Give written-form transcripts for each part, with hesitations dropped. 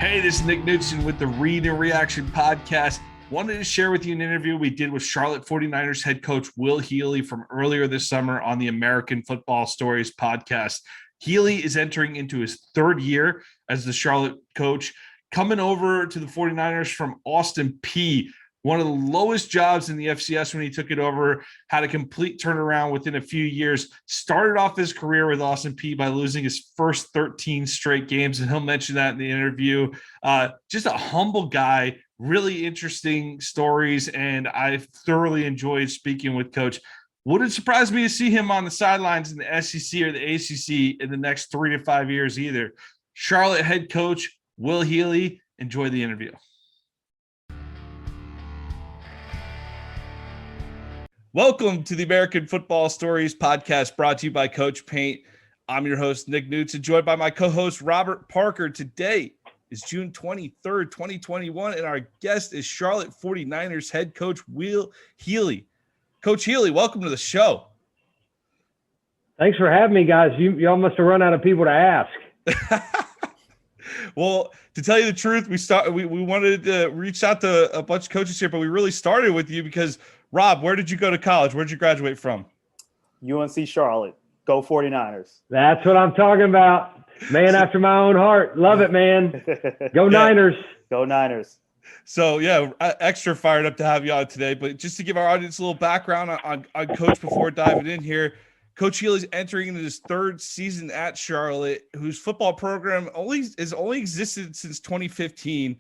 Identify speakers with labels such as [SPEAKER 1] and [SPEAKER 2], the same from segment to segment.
[SPEAKER 1] Hey, this is Nick Knudsen with the Read and Reaction podcast. Wanted to share with you an interview we did with Charlotte 49ers head coach Will Healy from earlier this summer on the American Football Stories podcast. Healy is entering into his third year as the Charlotte coach, coming over to the 49ers from Austin Peay, one of the lowest jobs in the FCS when he took it over, had a complete turnaround within a few years, started off his career with Austin Peay by losing his first 13 straight games, and he'll mention that in the interview. Just a humble guy, really interesting stories, and I thoroughly enjoyed speaking with Coach. Wouldn't surprise me to see him on the sidelines in the SEC or the ACC in the next 3 to 5 years either. Charlotte head coach Will Healy, enjoy the interview. Welcome to the American Football Stories podcast, brought to you by Coach Paint. I'm your host, Nick Knudsen, joined by my co-host, Robert Parker. Today is June 23rd, 2021, and our guest is Charlotte 49ers head coach Will Healy. Coach Healy, welcome to the show.
[SPEAKER 2] Thanks for having me, guys. Y'all must have run out of people to ask.
[SPEAKER 1] Well, to tell you the truth, we wanted to reach out to a bunch of coaches here, but we really started with you because, Rob, where did you go to college? Where did you graduate from?
[SPEAKER 3] UNC Charlotte. Go 49ers.
[SPEAKER 2] That's what I'm talking about. Man after my own heart. Love it, man. Go Niners.
[SPEAKER 3] Go Niners.
[SPEAKER 1] So, yeah, extra fired up to have you on today. But just to give our audience a little background on Coach before diving in here, Coach Healy is entering into his third season at Charlotte, whose football program has only existed since 2015.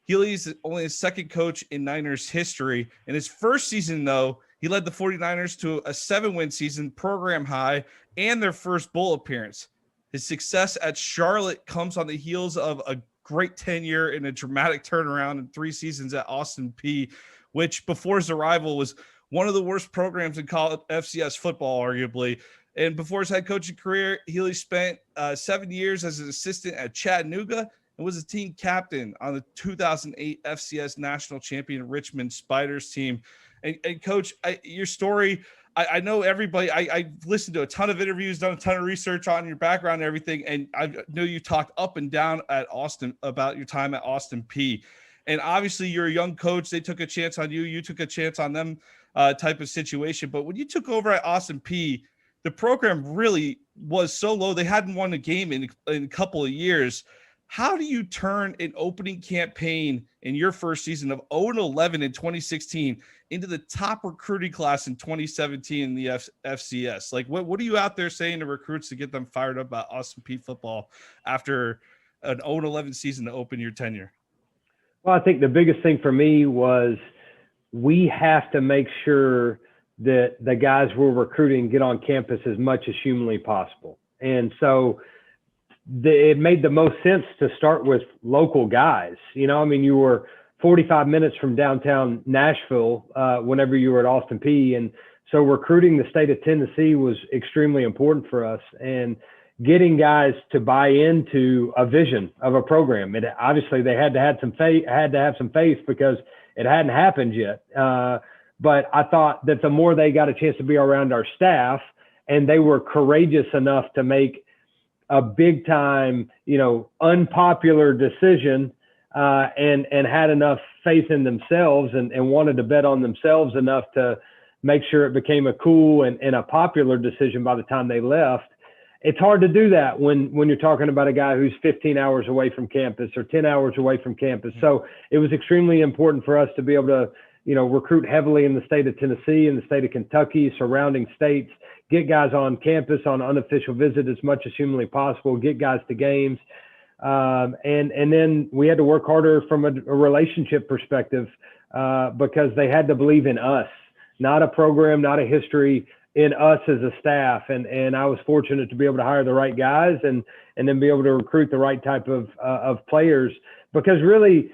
[SPEAKER 1] Healy is only his second coach in Niners history. In his first season, though, he led the 49ers to a 7-win season, program high, and their first bowl appearance. His success at Charlotte comes on the heels of a great tenure and a dramatic turnaround in 3 seasons at Austin Peay, which before his arrival was one of the worst programs in college FCS football, arguably. And before his head coaching career, Healy spent 7 years as an assistant at Chattanooga and was a team captain on the 2008 FCS national champion Richmond Spiders team. And Coach, your story, I know everybody, I've listened to a ton of interviews, done a ton of research on your background and everything, and I know you talked up and down at Austin about your time at Austin Peay. And obviously you're a young coach. They took a chance on you. You took a chance on them type of situation. But when you took over at Austin Peay, the program really was so low. They hadn't won a game in a couple of years. How do you turn an opening campaign in your first season of 0-11 in 2016 into the top recruiting class in 2017 in the FCS? Like, what are you out there saying to recruits to get them fired up about Austin Peay football after an 0-11 season to open your tenure?
[SPEAKER 2] Well, I think the biggest thing for me was we have to make sure that the guys we're recruiting get on campus as much as humanly possible. And so it made the most sense to start with local guys. You know, I mean, you were 45 minutes from downtown Nashville whenever you were at Austin Peay. And so recruiting the state of Tennessee was extremely important for us. And getting guys to buy into a vision of a program. It obviously they had to have some faith because it hadn't happened yet. But I thought that the more they got a chance to be around our staff and they were courageous enough to make a big time, unpopular decision and had enough faith in themselves and wanted to bet on themselves enough to make sure it became a cool and a popular decision by the time they left. It's hard to do that when you're talking about a guy who's 15 hours away from campus or 10 hours away from campus. So it was extremely important for us to be able to, recruit heavily in the state of Tennessee and the state of Kentucky, surrounding states, get guys on campus on unofficial visit as much as humanly possible, get guys to games. And then we had to work harder from a relationship perspective because they had to believe in us, not a program, not a history, in us as a staff. And I was fortunate to be able to hire the right guys and then be able to recruit the right type of players, because really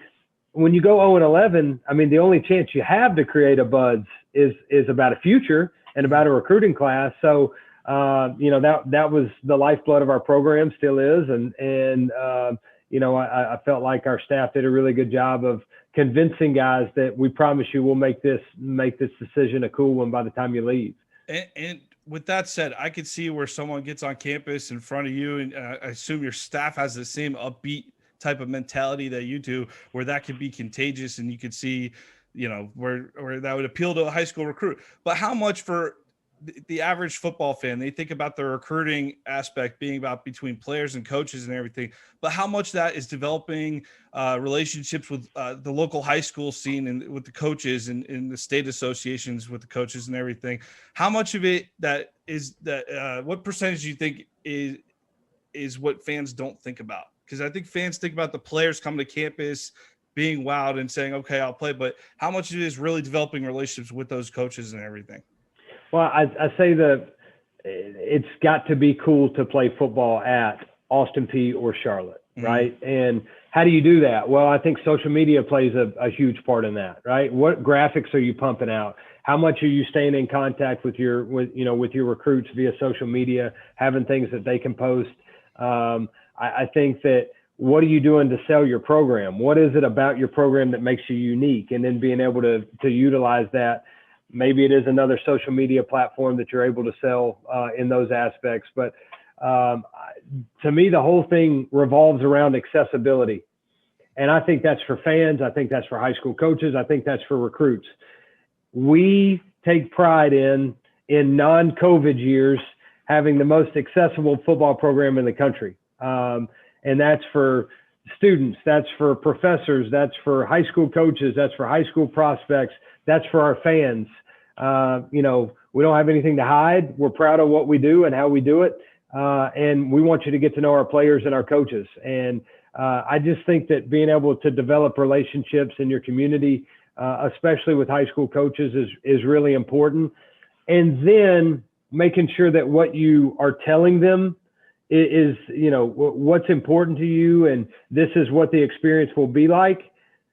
[SPEAKER 2] when you go 0-11, I mean, the only chance you have to create a buzz is about a future and about a recruiting class. So, that was the lifeblood of our program, still is. I felt like our staff did a really good job of convincing guys that we promise you we'll make this decision a cool one by the time you leave.
[SPEAKER 1] And with that said, I could see where someone gets on campus in front of you, and I assume your staff has the same upbeat type of mentality that you do, where that could be contagious and you could see, where that would appeal to a high school recruit. But how much for the average football fan, they think about the recruiting aspect being about between players and coaches and everything, but how much that is developing relationships with the local high school scene and with the coaches and in the state associations with the coaches and everything. How much of it what percentage do you think is what fans don't think about? Because I think fans think about the players coming to campus, being wowed and saying, okay, I'll play, but how much of it is really developing relationships with those coaches and everything?
[SPEAKER 2] Well, I say that it's got to be cool to play football at Austin Peay or Charlotte, right? And how do you do that? Well, I think social media plays a huge part in that, right? What graphics are you pumping out? How much are you staying in contact with your recruits via social media, having things that they can post? I think that what are you doing to sell your program? What is it about your program that makes you unique? And then being able to utilize that. Maybe it is another social media platform that you're able to sell in those aspects. But to me, the whole thing revolves around accessibility. And I think that's for fans. I think that's for high school coaches. I think that's for recruits. We take pride in non-COVID years having the most accessible football program in the country. And that's for students. That's for professors. That's for high school coaches. That's for high school prospects. That's for our fans. We don't have anything to hide. We're proud of what we do and how we do it. And we want you to get to know our players and our coaches. And I just think that being able to develop relationships in your community, especially with high school coaches, is really important. And then making sure that what you are telling them is what's important to you, and this is what the experience will be like.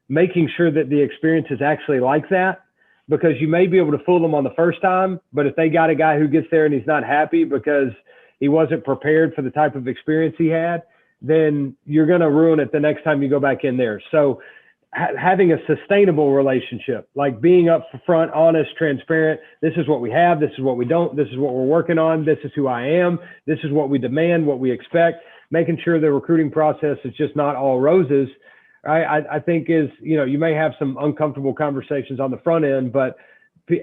[SPEAKER 2] Making sure that the experience is actually like that, because you may be able to fool them on the first time, but if they got a guy who gets there and he's not happy because he wasn't prepared for the type of experience he had, then you're going to ruin it the next time you go back in there. So having a sustainable relationship, like being up front, honest, transparent. This is what we have. This is what we don't. This is what we're working on. This is who I am. This is what we demand, what we expect. Making sure the recruiting process is just not all roses. I think you may have some uncomfortable conversations on the front end, but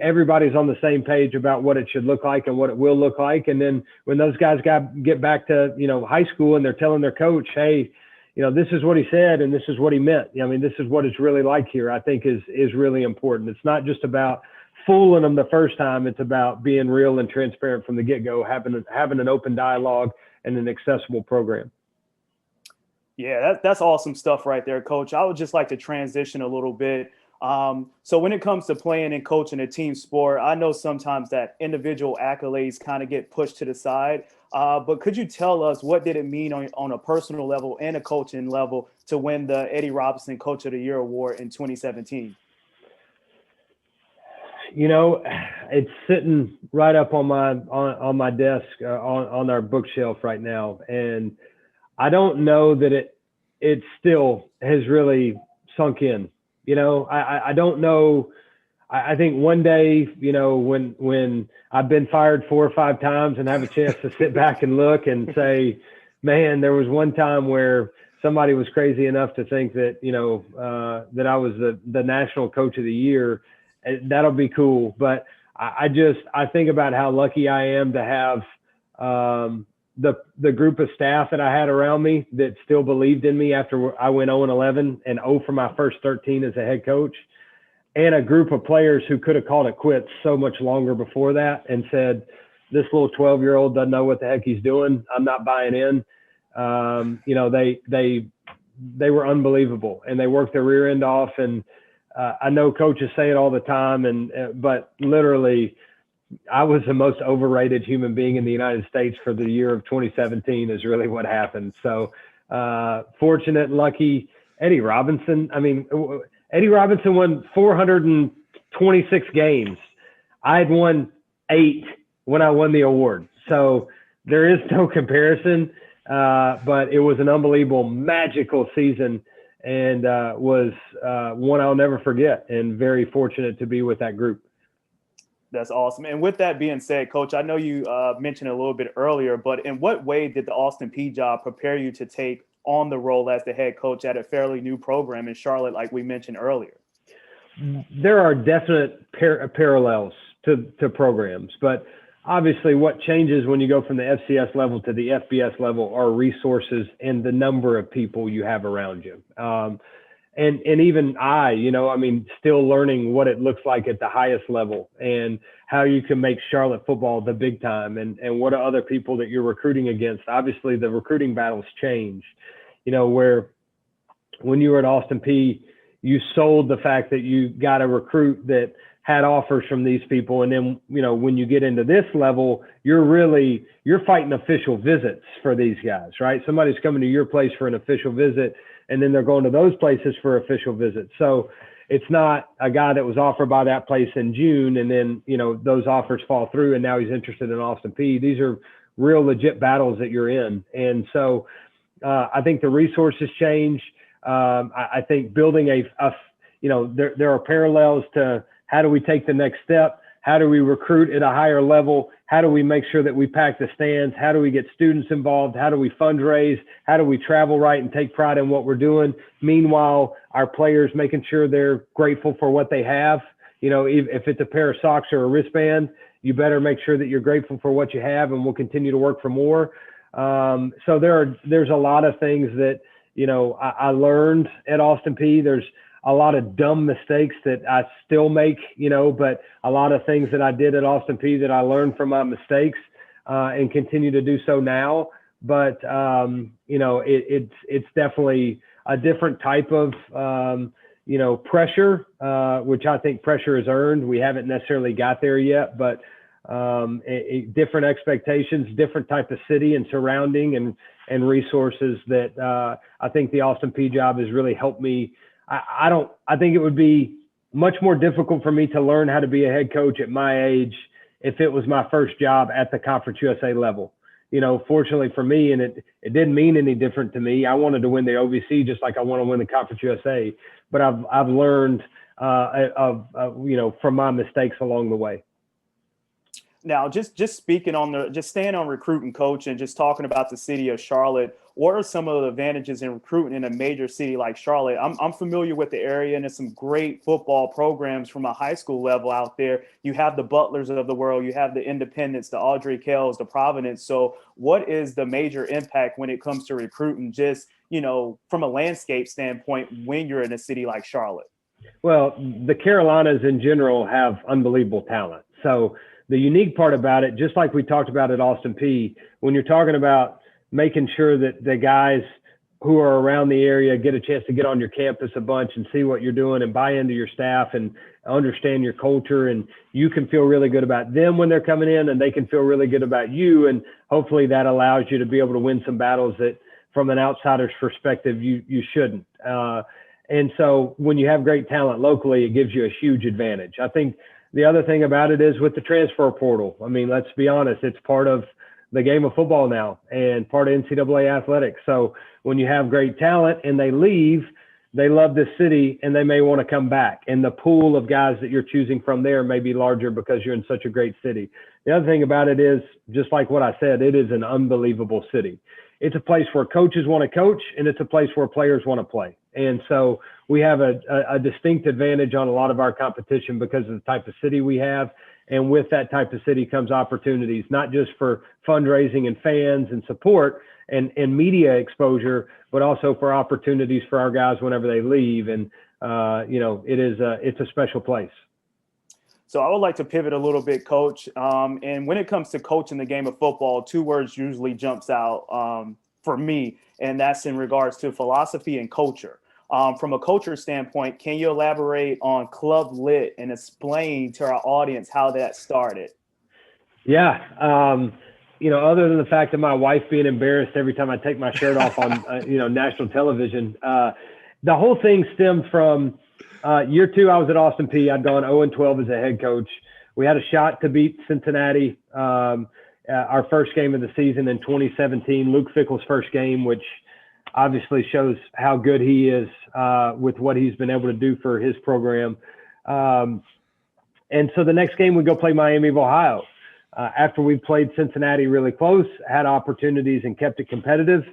[SPEAKER 2] everybody's on the same page about what it should look like and what it will look like. And then when those guys get back to, high school and they're telling their coach, hey, this is what he said and this is what he meant. This is what it's really like here, I think is really important. It's not just about fooling them the first time. It's about being real and transparent from the get-go, having an open dialogue and an accessible program.
[SPEAKER 3] Yeah, that's awesome stuff right there, Coach. I would just like to transition a little bit. So when it comes to playing and coaching a team sport, I know sometimes that individual accolades kind of get pushed to the side. But could you tell us what did it mean on a personal level and a coaching level to win the Eddie Robinson Coach of the Year award in 2017?
[SPEAKER 2] It's sitting right up on my desk on our bookshelf right now, and I don't know that it still has really sunk in. I don't know. I think one day, when I've been fired 4 or 5 times and have a chance to sit back and look and say, man, there was one time where somebody was crazy enough to think that, that I was the national coach of the year. That'll be cool. But I think about how lucky I am to have, the group of staff that I had around me that still believed in me after I went 0-11 and 0 for my first 13 as a head coach, and a group of players who could have called it quits so much longer before that and said, this little 12-year-old doesn't know what the heck he's doing. I'm not buying in. They were unbelievable, and they worked their rear end off. And I know coaches say it all the time, but literally, I was the most overrated human being in the United States for the year of 2017 is really what happened. So fortunate and lucky. Eddie Robinson won 426 games. I had won 8 when I won the award. So there is no comparison, but it was an unbelievable, magical season, and was one I'll never forget, and very fortunate to be with that group.
[SPEAKER 3] That's awesome. And with that being said, Coach, I know you mentioned a little bit earlier, but in what way did the Austin Peay job prepare you to take on the role as the head coach at a fairly new program in Charlotte, like we mentioned earlier?
[SPEAKER 2] There are definite parallels to programs, but obviously what changes when you go from the FCS level to the FBS level are resources and the number of people you have around you. And even still learning what it looks like at the highest level and how you can make Charlotte football the big time, and what are other people that you're recruiting against. Obviously the recruiting battles changed, where when you were at Austin Peay, you sold the fact that you got a recruit that had offers from these people. And then, when you get into this level, you're fighting official visits for these guys, right? Somebody's coming to your place for an official visit, and then they're going to those places for official visits. So it's not a guy that was offered by that place in June, and then, those offers fall through and now he's interested in Austin Peay. These are real legit battles that you're in. And so I think the resources change. I think building there are parallels to how do we take the next step? How do we recruit at a higher level? How do we make sure that we pack the stands? How do we get students involved? How do we fundraise? How do we travel right and take pride in what we're doing? Meanwhile, our players making sure they're grateful for what they have. If it's a pair of socks or a wristband, you better make sure that you're grateful for what you have, and we'll continue to work for more. So there's a lot of things that, I learned at Austin Peay. There's a lot of dumb mistakes that I still make, but a lot of things that I did at Austin Peay that I learned from my mistakes, and continue to do so now. But, it's definitely a different type of, pressure, which I think pressure is earned. We haven't necessarily got there yet, but different expectations, different type of city and surrounding and resources that I think the Austin Peay job has really helped me. I think it would be much more difficult for me to learn how to be a head coach at my age if it was my first job at the Conference USA level. Fortunately for me, and it didn't mean any different to me. I wanted to win the OVC just like I want to win the Conference USA, but I've learned from my mistakes along the way.
[SPEAKER 3] Now, just speaking just staying on recruiting, coach, and just talking about the city of Charlotte, what are some of the advantages in recruiting in a major city like Charlotte? I'm familiar with the area, and there's some great football programs from a high school level out there. You have the Butlers of the world, you have the Independents, the Audrey Kells, the Providence. So what is the major impact when it comes to recruiting, just, from a landscape standpoint, when you're in a city like Charlotte?
[SPEAKER 2] Well, the Carolinas in general have unbelievable talent. So the unique part about it, just like we talked about at Austin Peay, when you're talking about making sure that the guys who are around the area get a chance to get on your campus a bunch and see what you're doing and buy into your staff and understand your culture, and you can feel really good about them when they're coming in, and they can feel really good about you. And hopefully that allows you to be able to win some battles that from an outsider's perspective, you shouldn't. And so when you have great talent locally, it gives you a huge advantage. I think the other thing about it is with the transfer portal. I mean, let's be honest, it's part of the game of football now and part of NCAA athletics. So when you have great talent and they leave, they love this city and they may want to come back. And the pool of guys that you're choosing from there may be larger because you're in such a great city. The other thing about it is, just like what I said, it is an unbelievable city. It's a place where coaches want to coach, and it's a place where players want to play. And so we have a distinct advantage on a lot of our competition because of the type of city we have. And with that type of city comes opportunities, not just for fundraising and fans and support and media exposure, but also for opportunities for our guys whenever they leave. And, it's a special place.
[SPEAKER 3] So I would like to pivot a little bit, Coach. And when it comes to coaching the game of football, two words usually jumps out for me, and that's in regards to philosophy and culture. From a culture standpoint, can you elaborate on Club Lit and explain to our audience how that started?
[SPEAKER 2] Yeah. Other than the fact that my wife being embarrassed every time I take my shirt off on, national television, the whole thing stemmed from year two. I was at Austin Peay. I'd gone 0-12 as a head coach. We had a shot to beat Cincinnati, our first game of the season in 2017, Luke Fickell's first game, which obviously shows how good he is with what he's been able to do for his program. And so the next game we go play Miami of Ohio. After we played Cincinnati really close, had opportunities and kept it competitive.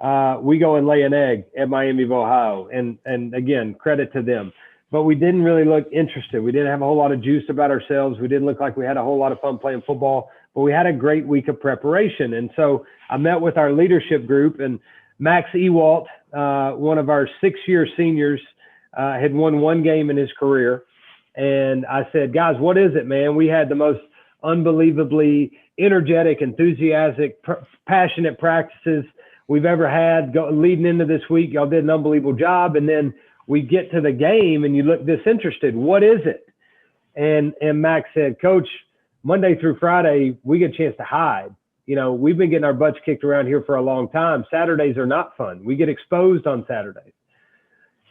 [SPEAKER 2] we go and lay an egg at Miami of Ohio. And again, credit to them. But we didn't really look interested. We didn't have a whole lot of juice about ourselves. We didn't look like we had a whole lot of fun playing football, but we had a great week of preparation. And so I met with our leadership group, and Max Ewalt, one of our 6-year seniors, had won one game in his career. And I said, guys, what is it, man? We had the most unbelievably energetic, enthusiastic, passionate practices we've ever had leading into this week. Y'all did an unbelievable job. And then we get to the game and you look disinterested. What is it? And Max said, Coach, Monday through Friday, we get a chance to hide. You know, we've been getting our butts kicked around here for a long time. Saturdays are not fun. We get exposed on Saturdays.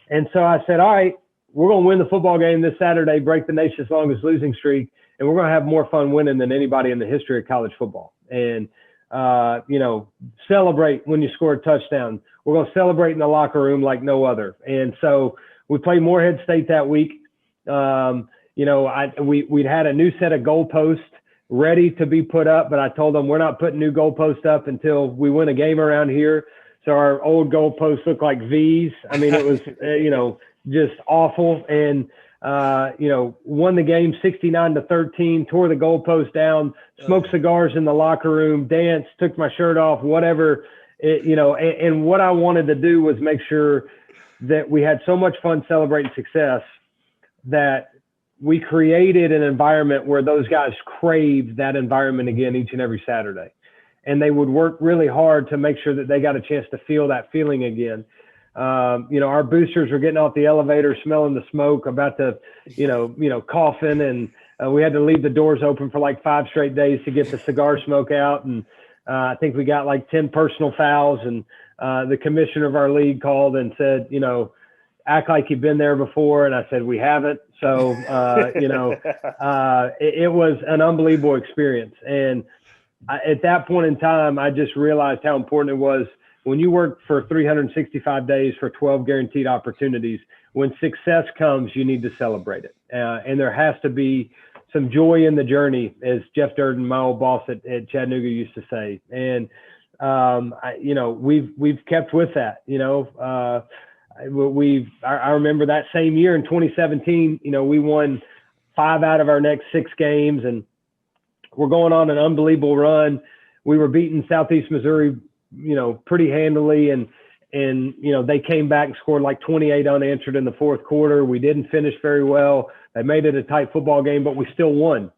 [SPEAKER 2] And so I said, all right, we're going to win the football game this Saturday, break the nation's longest losing streak, and we're going to have more fun winning than anybody in the history of college football. And, you know, celebrate when you score a touchdown. We're going to celebrate in the locker room like no other. And so we played Morehead State that week. You know, we'd had a new set of goalposts ready to be put up, but I told them we're not putting new goalposts up until we win a game around here. So our old goalposts looked like V's. I mean, it was, you know, just awful. And, you know, won the game 69-13, tore the goalpost down, smoked cigars in the locker room, danced, took my shirt off, whatever, you know, and what I wanted to do was make sure that we had so much fun celebrating success that we created an environment where those guys craved that environment again each and every Saturday. And they would work really hard to make sure that they got a chance to feel that feeling again. You know, our boosters were getting off the elevator, smelling the smoke, about to, you know, coughing, and we had to leave the doors open for like 5 straight days to get the cigar smoke out. And I think we got like 10 personal fouls, and the commissioner of our league called and said, you know, act like you've been there before. And I said, we haven't. So, you know, it was an unbelievable experience. And at that point in time, I just realized how important it was when you work for 365 days for 12 guaranteed opportunities. When success comes, you need to celebrate it. And there has to be some joy in the journey, as Jeff Durden, my old boss at Chattanooga, used to say. And, you know, we've kept with that, you know. I remember that same year in 2017, you know, we won 5 out of our next 6 games, and we're going on an unbelievable run. We were beating Southeast Missouri, you know, pretty handily. And, you know, they came back and scored like 28 unanswered in the fourth quarter. We didn't finish very well. They made it a tight football game, but we still won.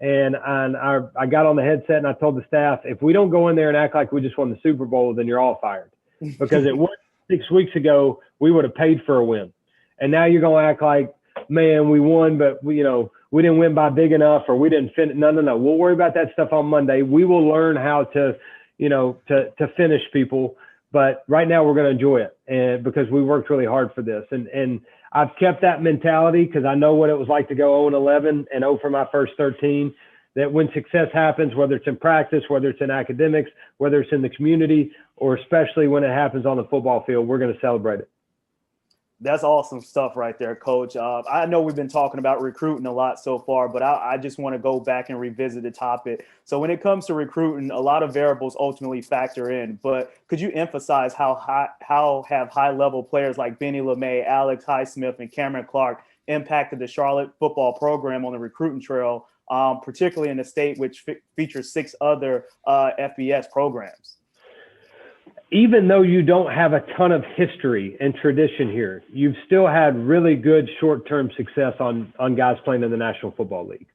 [SPEAKER 2] And I got on the headset and I told the staff, if we don't go in there and act like we just won the Super Bowl, then you're all fired. Because it was 6 weeks ago, we would have paid for a win. And now you're going to act like, man, we won, but we, you know, we didn't win by big enough, or we didn't finish. No. We'll worry about that stuff on Monday. We will learn how to, you know, to finish people. But right now we're going to enjoy it, and because we worked really hard for this. And I've kept that mentality because I know what it was like to go 0-11 and 0 for my first 13, that when success happens, whether it's in practice, whether it's in academics, whether it's in the community, or especially when it happens on the football field, we're going to celebrate it.
[SPEAKER 3] That's awesome stuff right there, Coach. I know we've been talking about recruiting a lot so far, but I just want to go back and revisit the topic. So when it comes to recruiting, a lot of variables ultimately factor in, but could you emphasize how have high-level players like Benny LeMay, Alex Highsmith, and Cameron Clark impacted the Charlotte football program on the recruiting trail, particularly in a state which features 6 other FBS programs?
[SPEAKER 2] Even though you don't have a ton of history and tradition here, you've still had really good short-term success on guys playing in the National Football League.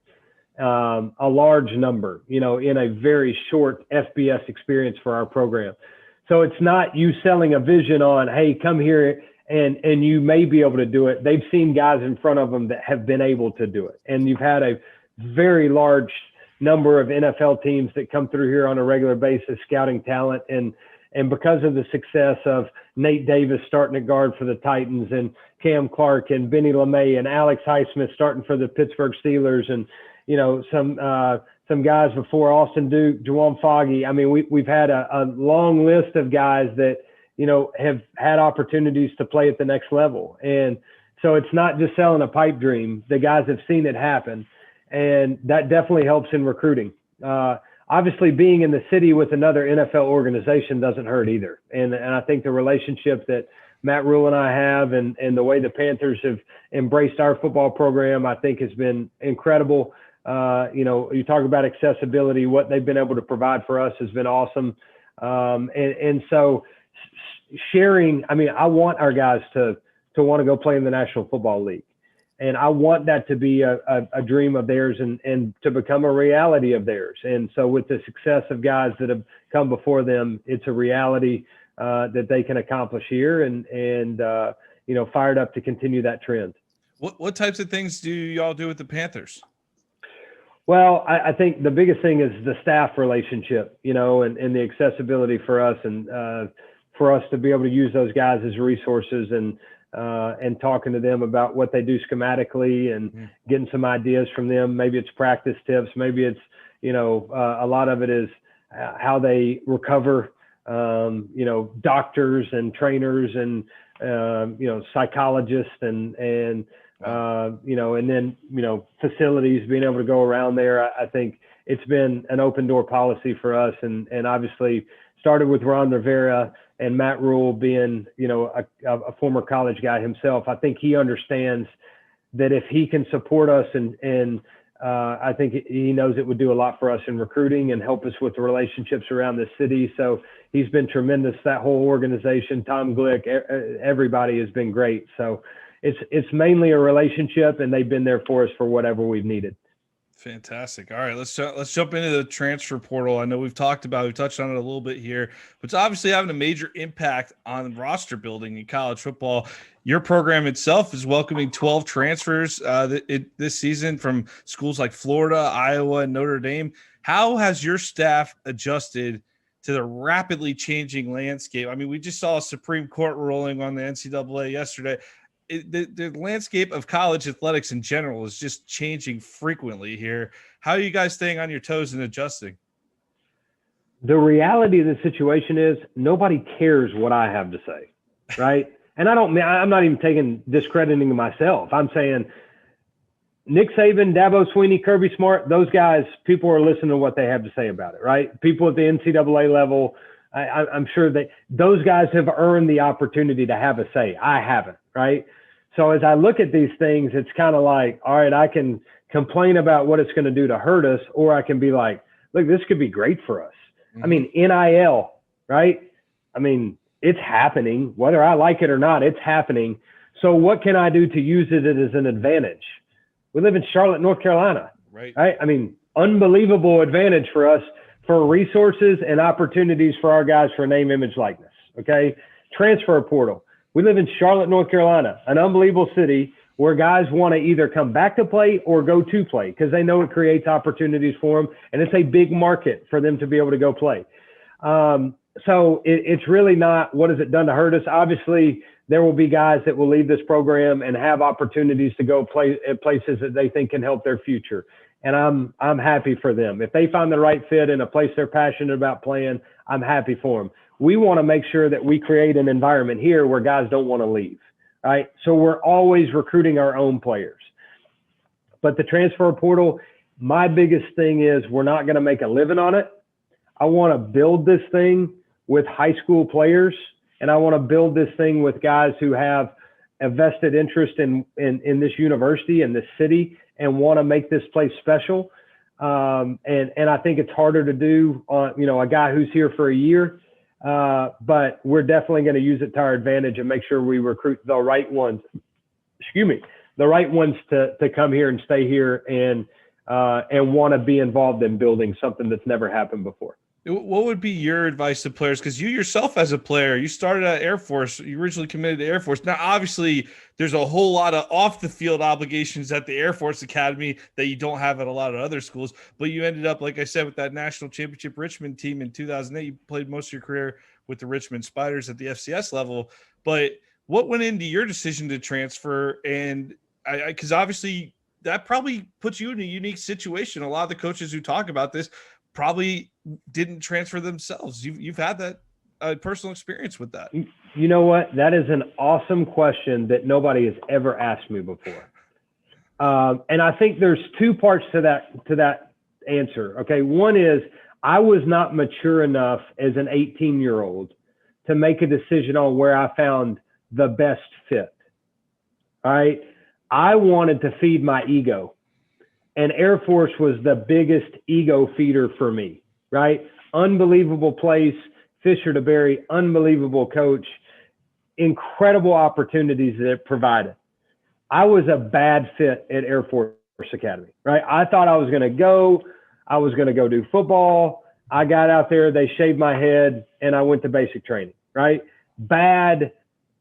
[SPEAKER 2] A large number, you know, in a very short FBS experience for our program. So it's not you selling a vision on, hey, come here and you may be able to do it. They've seen guys in front of them that have been able to do it. And you've had a very large number of NFL teams that come through here on a regular basis, scouting talent. And because of the success of Nate Davis starting at guard for the Titans, and Cam Clark and Benny LeMay and Alex Highsmith starting for the Pittsburgh Steelers, and, you know, some guys before, Austin Duke, Juwan Foggy. I mean, we've had a long list of guys that, you know, have had opportunities to play at the next level. And so it's not just selling a pipe dream. The guys have seen it happen, and that definitely helps in recruiting. obviously being in the city with another NFL organization doesn't hurt either. And I think the relationship that Matt Rule and I have and the way the Panthers have embraced our football program, I think has been incredible. You talk about accessibility, what they've been able to provide for us has been awesome. And so sharing, I mean, I want our guys to want to go play in the National Football League. And I want that to be a dream of theirs and to become a reality of theirs. And so with the success of guys that have come before them, it's a reality that they can accomplish here and fired up to continue that trend.
[SPEAKER 1] What types of things do y'all do with the Panthers?
[SPEAKER 2] Well, I think the biggest thing is the staff relationship, and the accessibility for us and for us to be able to use those guys as resources and talking to them about what they do schematically and getting some ideas from them. Maybe it's practice tips. Maybe it's, a lot of it is how they recover, doctors and trainers and, psychologists and then, facilities, being able to go around there. I think it's been an open door policy for us and obviously started with Ron Rivera and Matt Rule being, a former college guy himself. I think he understands that if he can support us and I think he knows it would do a lot for us in recruiting and help us with the relationships around the city. So he's been tremendous. That whole organization, Tom Glick, everybody has been great. So it's mainly a relationship, and they've been there for us for whatever we've needed.
[SPEAKER 1] Fantastic. All right, let's jump into the transfer portal. I know we've touched on it a little bit here, but it's obviously having a major impact on roster building in college football. Your program itself is welcoming 12 transfers this season from schools like Florida, Iowa, and Notre Dame. How has your staff adjusted to the rapidly changing landscape? I mean, we just saw a Supreme Court ruling on the NCAA yesterday. The landscape of college athletics in general is just changing frequently here. How are you guys staying on your toes and adjusting?
[SPEAKER 2] The reality of the situation is nobody cares what I have to say, right? And I'm not even discrediting myself. I'm saying Nick Saban, Dabo Swinney, Kirby Smart, those guys, people are listening to what they have to say about it, right? People at the NCAA level, I'm sure those guys have earned the opportunity to have a say. I haven't, right? So as I look at these things, it's kind of like, all right, I can complain about what it's going to do to hurt us, or I can be like, look, this could be great for us. I mean, NIL, right? I mean, it's happening. Whether I like it or not, it's happening. So what can I do to use it as an advantage? We live in Charlotte, North Carolina, right? I mean, unbelievable advantage for us for resources and opportunities for our guys for name, image, likeness, okay? Transfer portal. We live in Charlotte, North Carolina, an unbelievable city where guys want to either come back to play or go to play because they know it creates opportunities for them, and it's a big market for them to be able to go play. So it's really not what has it done to hurt us. Obviously, there will be guys that will leave this program and have opportunities to go play at places that they think can help their future. And I'm happy for them. If they find the right fit in a place they're passionate about playing, I'm happy for them. We want to make sure that we create an environment here where guys don't want to leave, right? So we're always recruiting our own players. But the transfer portal, my biggest thing is we're not going to make a living on it. I want to build this thing with high school players, and I want to build this thing with guys who have a vested interest in this university and this city and want to make this place special. And I think it's harder to do on, a guy who's here for a year. But we're definitely going to use it to our advantage and make sure we recruit the right ones, the right ones to come here and stay here and want to be involved in building something that's never happened before.
[SPEAKER 1] What would be your advice to players? Because you yourself as a player, you started at Air Force, you originally committed to Air Force. Now, obviously, there's a whole lot of off-the-field obligations at the Air Force Academy that you don't have at a lot of other schools. But you ended up, like I said, with that national championship Richmond team in 2008. You played most of your career with the Richmond Spiders at the FCS level. But what went into your decision to transfer? And because obviously that probably puts you in a unique situation. A lot of the coaches who talk about this probably didn't transfer themselves. You've had that personal experience with that.
[SPEAKER 2] You know what? That is an awesome question that nobody has ever asked me before. And I think there's two parts to that answer. Okay. One is I was not mature enough as an 18-year-old to make a decision on where I found the best fit. All right. I wanted to feed my ego, and Air Force was the biggest ego feeder for me, right? Unbelievable place, Fisher to Berry, unbelievable coach, incredible opportunities that it provided. I was a bad fit at Air Force Academy, right? I thought I was going to go do football. I got out there, they shaved my head, and I went to basic training, right? Bad.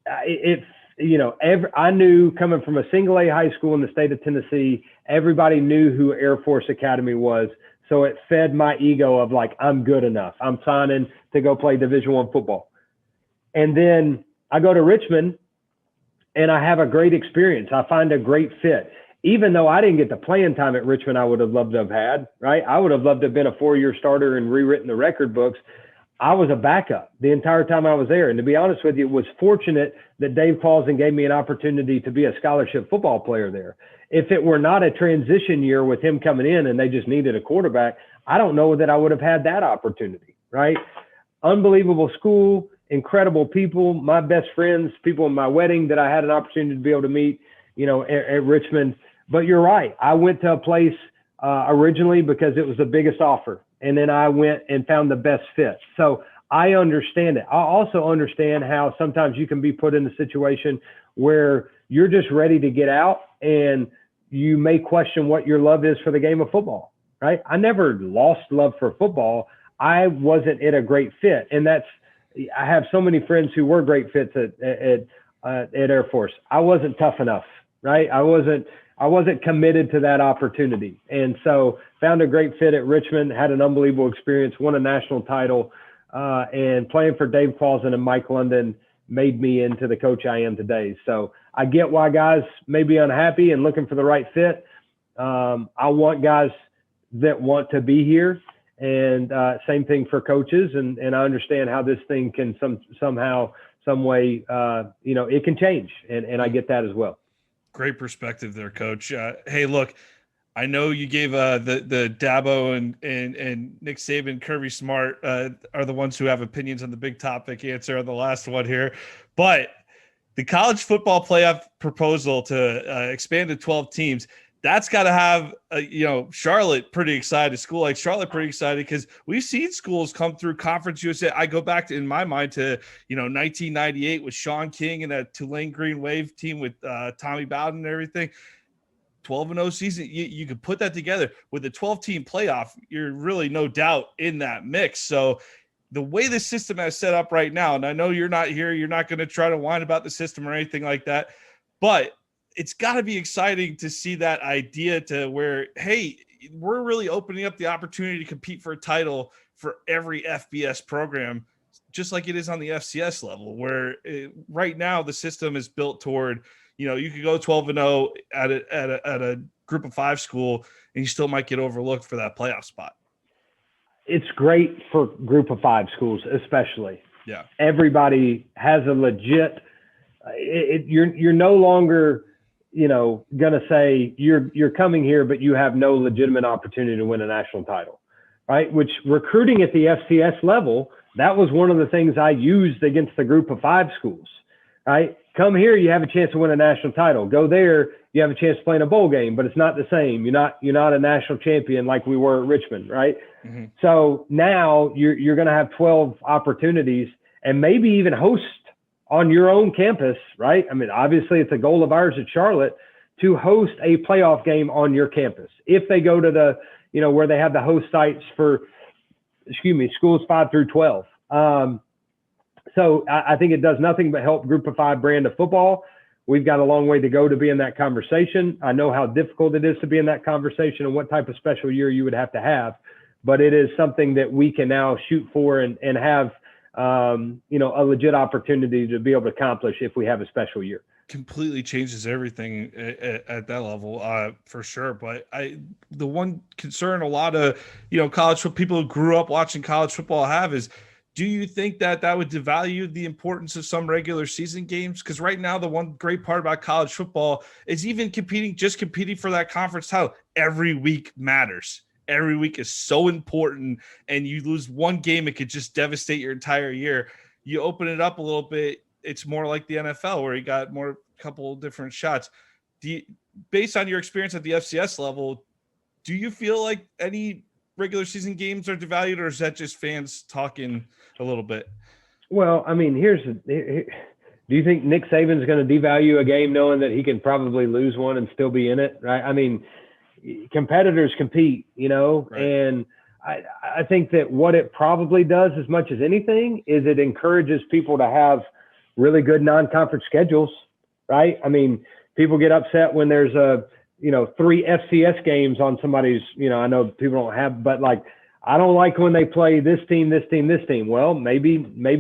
[SPEAKER 2] I knew, coming from a single A high school in the state of Tennessee, everybody knew who Air Force Academy was. So it fed my ego of like, I'm good enough. I'm signing to go play Division I football. And then I go to Richmond and I have a great experience. I find a great fit. Even though I didn't get the playing time at Richmond, I would have loved to have had, right? I would have loved to have been a 4-year starter and rewritten the record books. I was a backup the entire time I was there. And to be honest with you, it was fortunate that Dave Clausen gave me an opportunity to be a scholarship football player there. If it were not a transition year with him coming in and they just needed a quarterback, I don't know that I would have had that opportunity, right? Unbelievable school, incredible people, my best friends, people in my wedding that I had an opportunity to be able to meet, at Richmond. But you're right. I went to a place originally because it was the biggest offer. And then I went and found the best fit. So I understand it. I also understand how sometimes you can be put in a situation where you're just ready to get out and you may question what your love is for the game of football, right? I never lost love for football. I wasn't at a great fit. And I have so many friends who were great fits at Air Force. I wasn't tough enough, right? I wasn't committed to that opportunity. And so found a great fit at Richmond, had an unbelievable experience, won a national title, and playing for Dave Clausen and Mike London made me into the coach I am today. So I get why guys may be unhappy and looking for the right fit. I want guys that want to be here, and same thing for coaches. And I understand how this thing can somehow, some way, it can change. And I get that as well.
[SPEAKER 1] Great perspective there, Coach. Hey, look, I know you gave the Dabo and Nick Saban, Kirby Smart are the ones who have opinions on the big topic answer on the last one here, but the college football playoff proposal to expand to 12 teams, that's got to have Charlotte pretty excited, a school like Charlotte pretty excited, because we've seen schools come through Conference USA. I go back in my mind to 1998 with Sean King and that Tulane Green Wave team with Tommy Bowden and everything. 12-0 season, you could put that together with a 12-team playoff. You're really no doubt in that mix. So the way the system has set up right now, and I know you're not here, you're not going to try to whine about the system or anything like that, but it's got to be exciting to see that idea to where, hey, we're really opening up the opportunity to compete for a title for every FBS program, just like it is on the FCS level, where right now the system is built toward, you could go 12-0 at a group of 5 school and you still might get overlooked for that playoff spot.
[SPEAKER 2] It's great for group of 5 schools, especially.
[SPEAKER 1] Yeah.
[SPEAKER 2] Everybody has a legit, you're no longer, going to say you're coming here, but you have no legitimate opportunity to win a national title, right? Which recruiting at the FCS level, that was one of the things I used against the group of 5 schools, right? Come here, you have a chance to win a national title. Go there, you have a chance to play in a bowl game, but it's not the same. You're not a national champion like we were at Richmond, right? Mm-hmm. So now you're going to have 12 opportunities and maybe even host on your own campus, right? I mean, obviously it's a goal of ours at Charlotte to host a playoff game on your campus. If they go to the, where they have the host sites for, schools 5 through 12. So I think it does nothing but help group of 5 brand of football. We've got a long way to go to be in that conversation. I know how difficult it is to be in that conversation and what type of special year you would have to have, but it is something that we can now shoot for and have, a legit opportunity to be able to accomplish if we have a special year.
[SPEAKER 1] Completely changes everything at that level, for sure. But the one concern a lot of, college people who grew up watching college football have is, do you think that would devalue the importance of some regular season games? Because right now, the one great part about college football is even competing for that conference title every week matters. every week is so important, and you lose one game, it could just devastate your entire year. You open it up a little bit, it's more like the NFL where you got more couple different shots. Based on your experience at the FCS level, do you feel like any regular season games are devalued, or is that just fans talking a little bit?
[SPEAKER 2] Well, I mean, do you think Nick Saban's going to devalue a game knowing that he can probably lose one and still be in it? Right. I mean, competitors compete, right. And I think that what it probably does as much as anything is it encourages people to have really good non-conference schedules, right? I mean, people get upset when there's 3 FCS games on somebody's, I know people don't have, but like, I don't like when they play this team, this team, this team. Well, maybe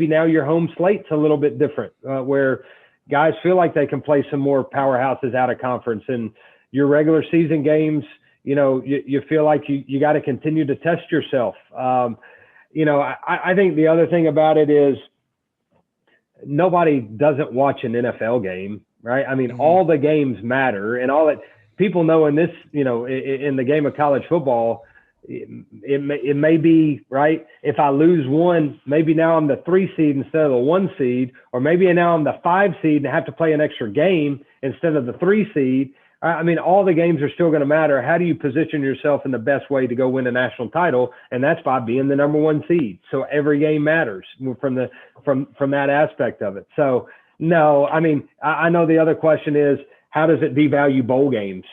[SPEAKER 2] now your home slate's a little bit different, where guys feel like they can play some more powerhouses out of conference, and your regular season games, you feel like you got to continue to test yourself. I think the other thing about it is nobody doesn't watch an NFL game, right? I mean, all the games matter, and all that people know in this, in the game of college football, it may be right. If I lose one, maybe now I'm the 3 seed instead of the 1 seed, or maybe now I'm the 5 seed and have to play an extra game instead of the 3 seed. I mean, all the games are still going to matter. How do you position yourself in the best way to go win a national title? And that's by being the number 1 seed. So every game matters from that aspect of it. So no, I mean, I know the other question is, how does it devalue bowl games?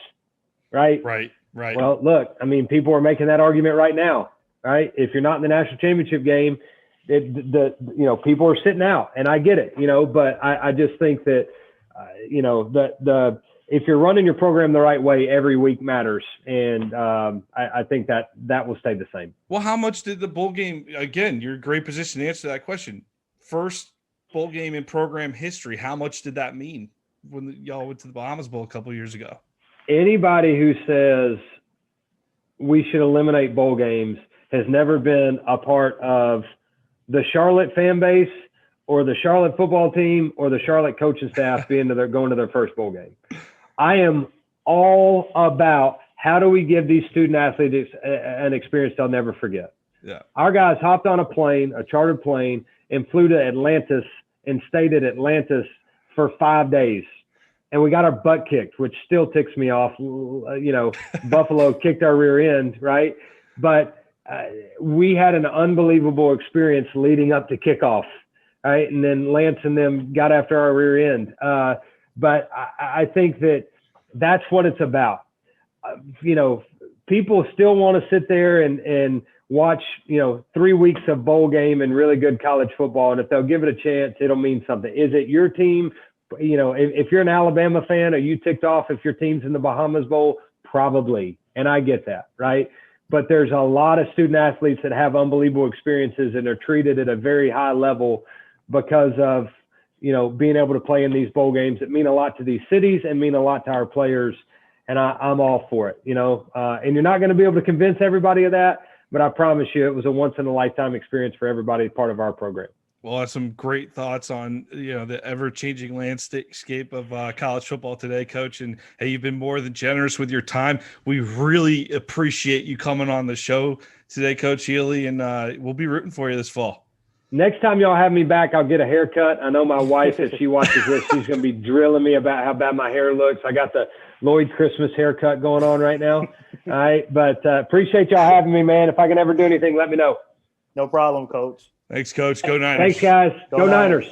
[SPEAKER 2] Right. Well, look, I mean, people are making that argument right now, right? If you're not in the national championship game, people are sitting out, and I get it, but I just think that, if you're running your program the right way, every week matters. And I think that will stay the same.
[SPEAKER 1] Well, how much did the bowl game, again, you're in a great position to answer that question. First bowl game in program history, how much did that mean when y'all went to the Bahamas Bowl a couple of years ago?
[SPEAKER 2] Anybody who says we should eliminate bowl games has never been a part of the Charlotte fan base or the Charlotte football team or the Charlotte coaching staff going to their first bowl game. I am all about how do we give these student athletes an experience they'll never forget.
[SPEAKER 1] Yeah.
[SPEAKER 2] Our guys hopped on a chartered plane, and flew to Atlantis and stayed at Atlantis for 5 days. And we got our butt kicked, which still ticks me off. Buffalo kicked our rear end, right? But we had an unbelievable experience leading up to kickoff, right? And then Lance and them got after our rear end. But I think that's what it's about. People still want to sit there and watch, 3 weeks of bowl game and really good college football. And if they'll give it a chance, it'll mean something. Is it your team? If you're an Alabama fan, are you ticked off if your team's in the Bahamas Bowl? Probably. And I get that, right? But there's a lot of student athletes that have unbelievable experiences and are treated at a very high level because of, being able to play in these bowl games that mean a lot to these cities and mean a lot to our players. And I'm all for it, and you're not going to be able to convince everybody of that, but I promise you it was a once in a lifetime experience for everybody part of our program.
[SPEAKER 1] Well, that's some great thoughts on, the ever-changing landscape of college football today, Coach. And hey, you've been more than generous with your time. We really appreciate you coming on the show today, Coach Healy, and we'll be rooting for you this fall.
[SPEAKER 2] Next time y'all have me back, I'll get a haircut. I know my wife, if she watches this, she's going to be drilling me about how bad my hair looks. I got the Lloyd Christmas haircut going on right now. All right, but appreciate y'all having me, man. If I can ever do anything, let me know.
[SPEAKER 3] No problem, Coach.
[SPEAKER 1] Thanks, Coach. Go Niners.
[SPEAKER 2] Thanks, guys. Go Niners.